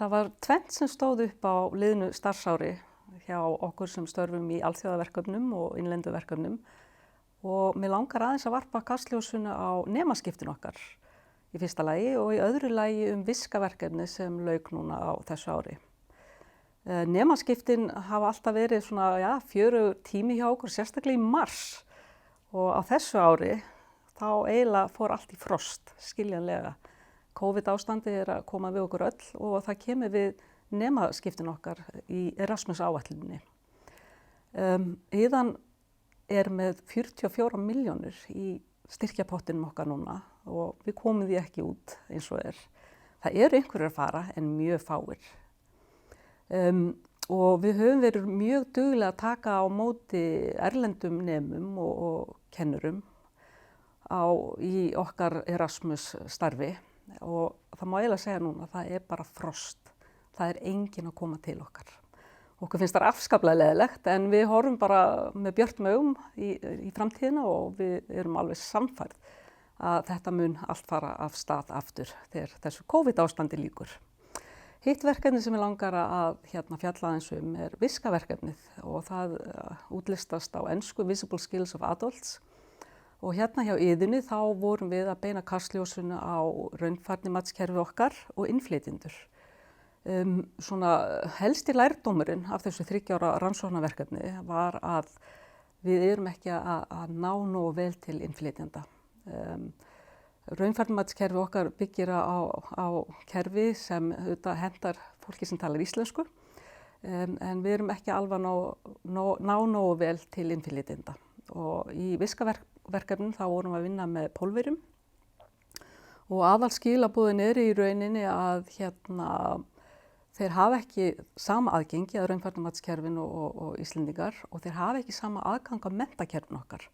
Það var tvennt sem stóð upp á liðnu starfsári hjá okkur sem störfum í alþjóðaverkefnum og innlendu verkefnum og mig langar aðeins að varpa kastljósinu á nemaskiptin okkar í fyrsta lagi og í öðru lagi viskaverkefni sem lauk núna á þessu ári. Nemaskiptin hafa alltaf verið svona, fjörugur tími hjá okkur, sérstaklega í mars og á þessu ári þá eiginlega fór allt í frost, skiljanlega. COVID-ástandi að koma við okkur öll og það kemur við nemaskiptin okkar í Erasmus áætluninni. Iðan með 44 milljónir í styrkjapottinum okkar núna og við komum því ekki út eins og Það eru einhverjir að fara en mjög fáir. Og við höfum verið mjög duglega að taka á móti erlendum nemum og kennurum í okkar Erasmus starfi. Og það má eiginlega segja núna að það bara frost. Það enginn að koma til okkar. Okkur finnst það afskaplega leiðilegt en við horfum bara með björtum augum í framtíðina og við erum alveg sannfærð að þetta mun allt fara af stað aftur þegar þessu COVID-ástandi lýkur. Hitt verkefni sem ég langar að fjalla aðeins viskaverkefnið og það útlistast á ensku Visible Skills of Adults. Og hjá Iðunni þá vorum við að beina kastljósinu á raunfærnimatskerfi okkar og innflytjendur. Svona helsti lærdómurinn af þessu 3 ára rannsóknarverkefni var að við erum ekki að ná nógu vel til innflytjenda. Raunfærnimatskerfi okkar byggir á kerfi sem hentar fólki sem talar íslensku en við erum ekki alveg ná nógu vel til innflytjenda. Og í viskaverkefnum þá vorum við að vinna með Pólverjum og aðalskilaboðin í rauninni að þeir hafa ekki sama aðgengi að raunfærnimatskerfinu og Íslendingar og þeir hafa ekki sama aðgang að menntakerfinu okkar.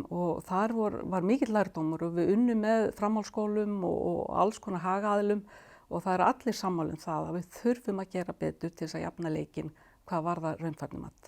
Og þar var mikill lærdómur og við unnum með framhaldsskólum og alls konar hagaðilum og það allir sammála það að við þurfum að gera betur til þess að jafna leikinn hvað varðar raunfærnimat.